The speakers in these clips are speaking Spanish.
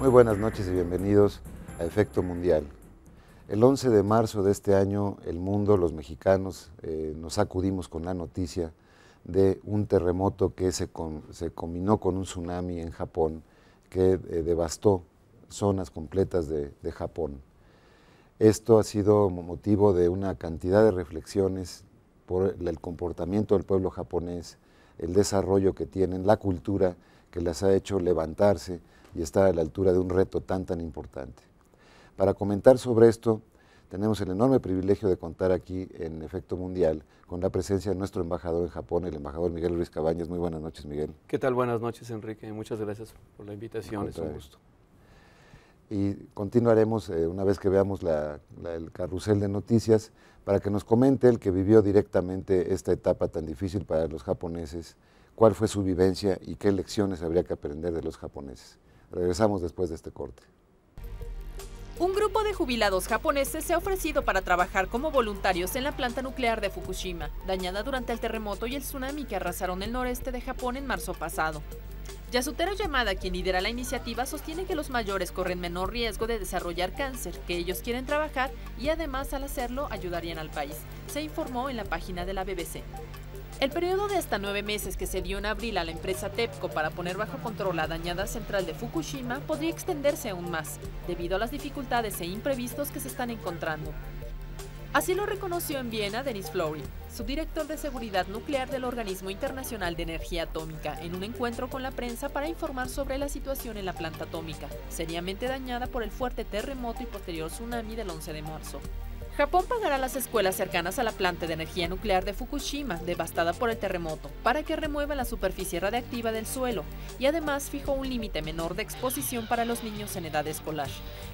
Muy buenas noches y bienvenidos a Efecto Mundial. El 11 de marzo de este año, el mundo, los mexicanos, nos sacudimos con la noticia de un terremoto que se combinó con un tsunami en Japón que devastó zonas completas de Japón. Esto ha sido motivo de una cantidad de reflexiones por el comportamiento del pueblo japonés, el desarrollo que tienen, la cultura que les ha hecho levantarse y estar a la altura de un reto tan importante. Para comentar sobre esto, tenemos el enorme privilegio de contar aquí en Efecto Mundial con la presencia de nuestro embajador en Japón, el embajador Miguel Ruiz Cabañas. Muy buenas noches, Miguel. ¿Qué tal? Buenas noches, Enrique. Muchas gracias por la invitación, es un gusto. Y continuaremos una vez que veamos el carrusel de noticias para que nos comente el que vivió directamente esta etapa tan difícil para los japoneses, cuál fue su vivencia y qué lecciones habría que aprender de los japoneses. Regresamos después de este corte. Un grupo de jubilados japoneses se ha ofrecido para trabajar como voluntarios en la planta nuclear de Fukushima, dañada durante el terremoto y el tsunami que arrasaron el noreste de Japón en marzo pasado. Yasutaro Yamada, quien lidera la iniciativa, sostiene que los mayores corren menor riesgo de desarrollar cáncer, que ellos quieren trabajar y además al hacerlo ayudarían al país, se informó en la página de la BBC. El periodo de hasta 9 meses que se dio en abril a la empresa TEPCO para poner bajo control la dañada central de Fukushima podría extenderse aún más, debido a las dificultades e imprevistos que se están encontrando. Así lo reconoció en Viena Denis Flory, subdirector de seguridad nuclear del Organismo Internacional de Energía Atómica, en un encuentro con la prensa para informar sobre la situación en la planta atómica, seriamente dañada por el fuerte terremoto y posterior tsunami del 11 de marzo. Japón pagará las escuelas cercanas a la planta de energía nuclear de Fukushima, devastada por el terremoto, para que remuevan la superficie radiactiva del suelo y además fijó un límite menor de exposición para los niños en edad escolar,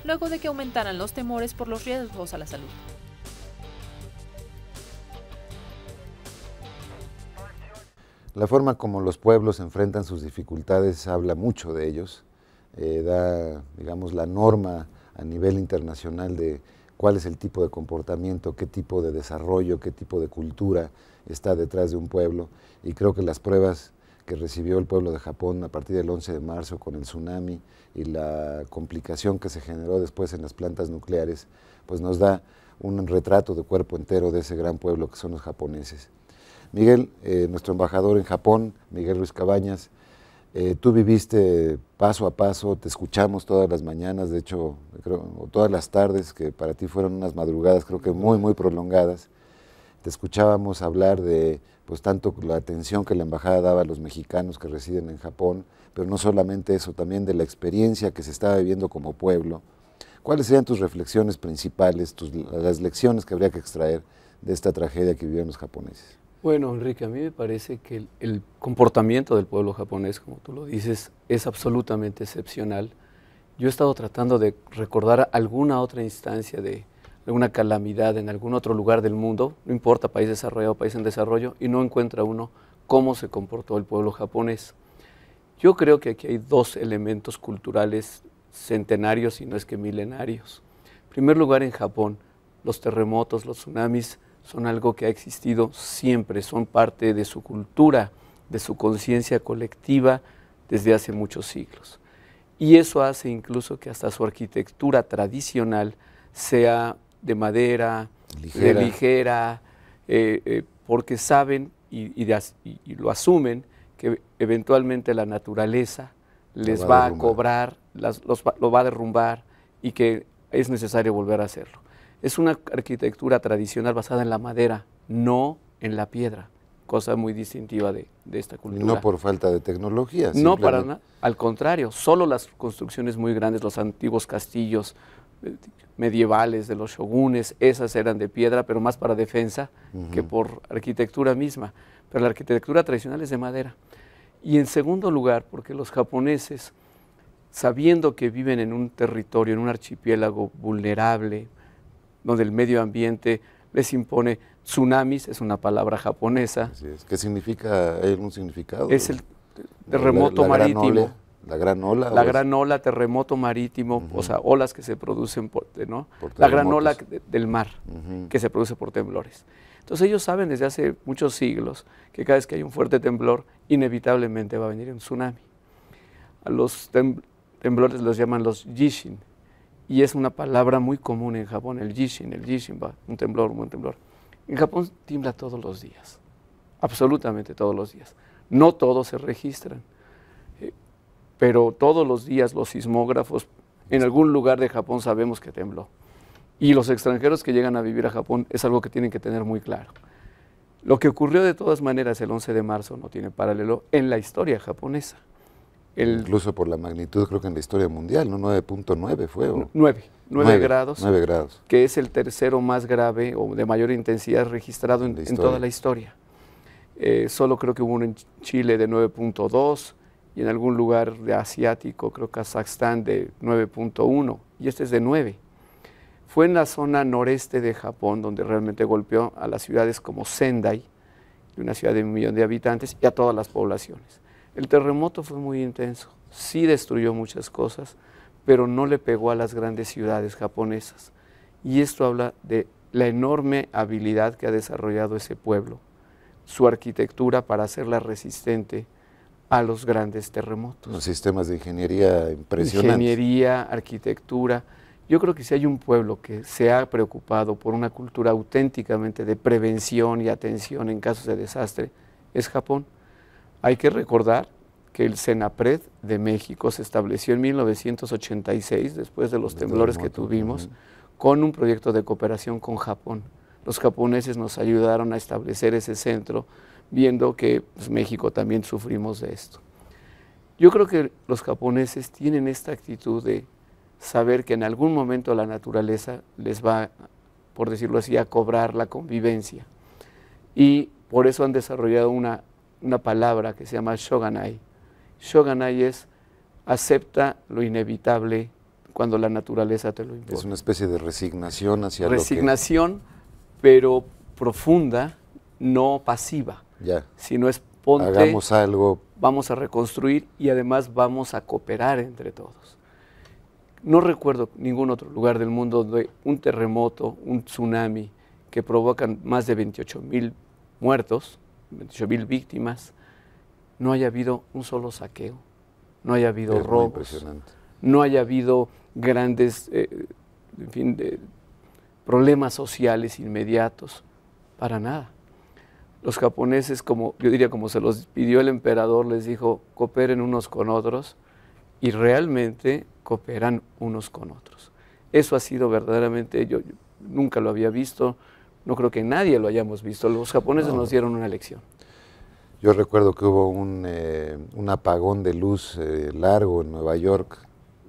luego de que aumentaran los temores por los riesgos a la salud. La forma como los pueblos enfrentan sus dificultades habla mucho de ellos, da, digamos, la norma a nivel internacional de cuál es el tipo de comportamiento, qué tipo de desarrollo, qué tipo de cultura está detrás de un pueblo. Y creo que las pruebas que recibió el pueblo de Japón a partir del 11 de marzo con el tsunami y la complicación que se generó después en las plantas nucleares, pues nos da un retrato de cuerpo entero de ese gran pueblo que son los japoneses. Miguel, nuestro embajador en Japón, Miguel Ruiz Cabañas, tú viviste paso a paso, te escuchamos todas las mañanas, de hecho, creo, todas las tardes, que para ti fueron unas madrugadas, creo que muy prolongadas. Te escuchábamos hablar de, pues, tanto la atención que la embajada daba a los mexicanos que residen en Japón, pero no solamente eso, también de la experiencia que se estaba viviendo como pueblo. ¿Cuáles serían tus reflexiones principales, las lecciones que habría que extraer de esta tragedia que vivieron los japoneses? Bueno, Enrique, a mí me parece que el comportamiento del pueblo japonés, como tú lo dices, es absolutamente excepcional. Yo he estado tratando de recordar alguna otra instancia de alguna calamidad en algún otro lugar del mundo, no importa, país desarrollado o país en desarrollo, y no encuentra uno cómo se comportó el pueblo japonés. Yo creo que aquí hay dos elementos culturales centenarios, si no es que milenarios. En primer lugar, en Japón, los terremotos, los tsunamis, son algo que ha existido siempre, son parte de su cultura, de su conciencia colectiva desde hace muchos siglos. Y eso hace incluso que hasta su arquitectura tradicional sea de madera, ligera, porque saben y lo asumen que eventualmente la naturaleza les va a cobrar, lo va a derrumbar y que es necesario volver a hacerlo. Es una arquitectura tradicional basada en la madera, no en la piedra, cosa muy distintiva de esta cultura. No por falta de tecnología. No, para nada, al contrario, solo las construcciones muy grandes, los antiguos castillos medievales de los shogunes, esas eran de piedra, pero más para defensa que por arquitectura misma. Pero la arquitectura tradicional es de madera. Y en segundo lugar, porque los japoneses, sabiendo que viven en un territorio, en un archipiélago vulnerable, donde el medio ambiente les impone tsunamis, es una palabra japonesa. Así es. ¿Qué significa? ¿Hay algún significado? Es el terremoto marítimo. La gran ola. La gran ola, terremoto marítimo, o sea, olas que se producen ¿no? La gran ola del mar, que se produce por temblores. Entonces ellos saben desde hace muchos siglos que cada vez que hay un fuerte temblor, inevitablemente va a venir un tsunami. temblores los llaman los Jishin, y es una palabra muy común en Japón, el Jishin va, un temblor, un buen temblor. En Japón tiembla todos los días, absolutamente todos los días. No todos se registran, pero todos los días los sismógrafos, en algún lugar de Japón sabemos que tembló. Y los extranjeros que llegan a vivir a Japón es algo que tienen que tener muy claro. Lo que ocurrió de todas maneras el 11 de marzo no tiene paralelo en la historia japonesa. Incluso por la magnitud, creo que en la historia mundial, ¿no? 9.9 fue. ¿O? 9 grados. 9 grados. Que es el tercero más grave o de mayor intensidad registrado en toda la historia. Solo creo que hubo uno en Chile de 9.2 y en algún lugar de asiático, creo Kazajstán, de 9.1, y este es de 9. Fue en la zona noreste de Japón donde realmente golpeó a las ciudades como Sendai, una ciudad de 1 millón de habitantes, y a todas las poblaciones. El terremoto fue muy intenso, sí destruyó muchas cosas, pero no le pegó a las grandes ciudades japonesas. Y esto habla de la enorme habilidad que ha desarrollado ese pueblo, su arquitectura para hacerla resistente a los grandes terremotos. Los sistemas de ingeniería impresionantes. Ingeniería, arquitectura. Yo creo que si hay un pueblo que se ha preocupado por una cultura auténticamente de prevención y atención en casos de desastre, es Japón. Hay que recordar que el CENAPRED de México se estableció en 1986, después de los temblores que tuvimos, con un proyecto de cooperación con Japón. Los japoneses nos ayudaron a establecer ese centro, viendo que pues, México también sufrimos de esto. Yo creo que los japoneses tienen esta actitud de saber que en algún momento la naturaleza les va, por decirlo así, a cobrar la convivencia. Y por eso han desarrollado una palabra que se llama shoganai. Shoganai es acepta lo inevitable cuando la naturaleza te lo impone. Es una especie de resignación hacia resignación, pero profunda, no pasiva. Ya. Sino es ponte, hagamos algo. Vamos a reconstruir y además vamos a cooperar entre todos. No recuerdo ningún otro lugar del mundo donde un terremoto, un tsunami que provocan más de 28,000 muertos, 28,000 víctimas, no haya habido un solo saqueo, no haya habido robos, no haya habido grandes problemas sociales inmediatos, para nada. Los japoneses, como yo diría, como se los pidió el emperador, les dijo, cooperen unos con otros, y realmente cooperan unos con otros. Eso ha sido verdaderamente, yo nunca lo había visto, no creo que nadie lo hayamos visto. Los japoneses nos dieron una lección. Yo recuerdo que hubo un apagón de luz largo en Nueva York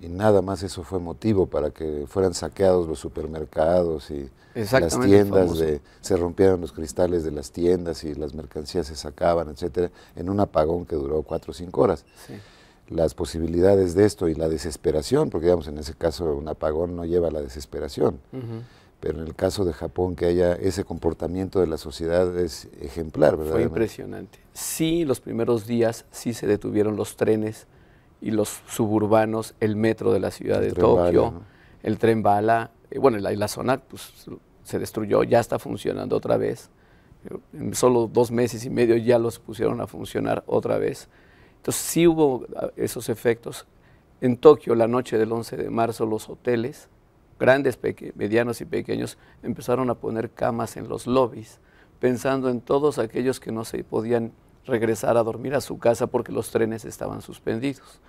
y nada más eso fue motivo para que fueran saqueados los supermercados y las tiendas, se rompieron los cristales de las tiendas y las mercancías se sacaban, etcétera, en un apagón que duró 4 o 5 horas. Sí. Las posibilidades de esto y la desesperación, porque digamos en ese caso un apagón no lleva a la desesperación, pero en el caso de Japón que haya ese comportamiento de la sociedad es ejemplar, ¿verdad? Fue impresionante. Sí, los primeros días sí se detuvieron los trenes y los suburbanos, el metro de la ciudad de Tokio, ¿no? El tren bala, bueno, la zona pues, se destruyó, ya está funcionando otra vez. En solo 2 meses y medio ya los pusieron a funcionar otra vez. Entonces sí hubo esos efectos. En Tokio, la noche del 11 de marzo, los hoteles, grandes, medianos y pequeños, empezaron a poner camas en los lobbies, pensando en todos aquellos que no se podían regresar a dormir a su casa porque los trenes estaban suspendidos.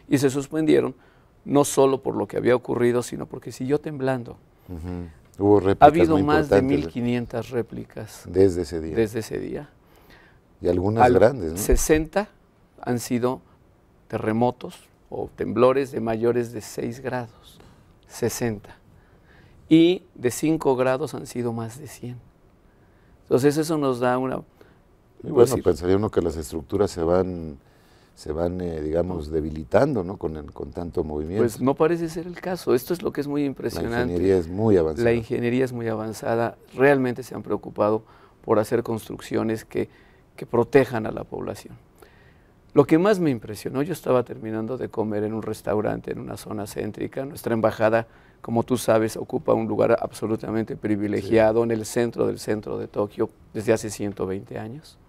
Y se suspendieron no solo por lo que había ocurrido, sino porque siguió temblando. Hubo réplicas. Ha habido más de 1,500 réplicas. Desde ese día. Desde ese día. Y algunas grandes, ¿no? 60 han sido terremotos o temblores de mayores de 6 grados. 60. Y de 5 grados han sido más de 100. Entonces eso nos da una... Y bueno, pensaría uno que las estructuras se van digamos, debilitando, ¿no? Con tanto movimiento. Pues no parece ser el caso. Esto es lo que es muy impresionante. La ingeniería es muy avanzada. La ingeniería es muy avanzada. Realmente se han preocupado por hacer construcciones que protejan a la población. Lo que más me impresionó, yo estaba terminando de comer en un restaurante en una zona céntrica. Nuestra embajada, como tú sabes, ocupa un lugar absolutamente privilegiado en el centro del centro de Tokio desde hace 120 años.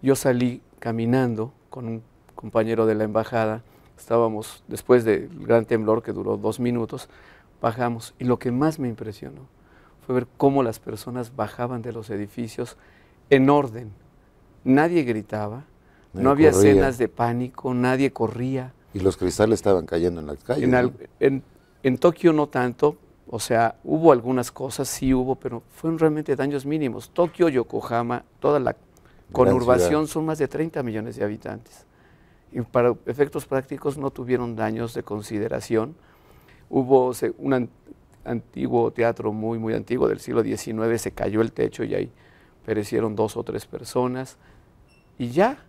Yo salí caminando con un compañero de la embajada estábamos, después del gran temblor que duró 2 minutos, bajamos. Y lo que más me impresionó fue ver cómo las personas bajaban de los edificios en orden. Nadie gritaba, no había escenas de pánico, nadie corría. Y los cristales estaban cayendo en las calles. En Tokio no tanto, o sea, hubo algunas cosas, sí hubo, pero fueron realmente daños mínimos. Tokio, Yokohama, toda la conurbación son más de 30 millones de habitantes. Y para efectos prácticos no tuvieron daños de consideración. Hubo un antiguo teatro muy antiguo del siglo XIX, se cayó el techo y ahí perecieron 2 o 3 personas. Y ya,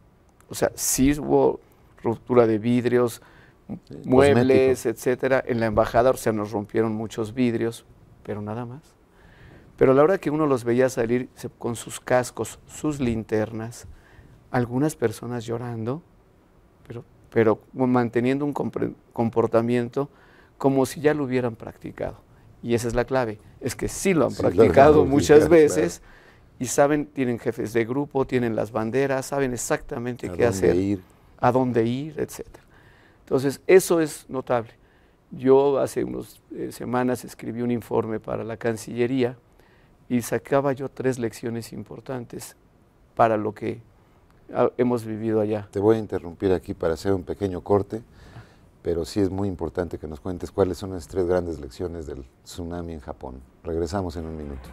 o sea, sí hubo ruptura de vidrios, muebles, etcétera. En la embajada, o sea, nos rompieron muchos vidrios, pero nada más. Pero a la hora que uno los veía salir con sus cascos, sus linternas, algunas personas llorando, pero manteniendo un comportamiento como si ya lo hubieran practicado. Y esa es la clave, es que sí lo han practicado muchas veces, claro. Y saben, tienen jefes de grupo, tienen las banderas, saben exactamente qué hacer, a dónde ir, etcétera. Entonces, eso es notable. Yo hace unas semanas escribí un informe para la Cancillería y sacaba yo 3 lecciones importantes para lo que hemos vivido allá. Te voy a interrumpir aquí para hacer un pequeño corte, pero sí es muy importante que nos cuentes cuáles son las 3 grandes lecciones del tsunami en Japón. Regresamos en un minuto.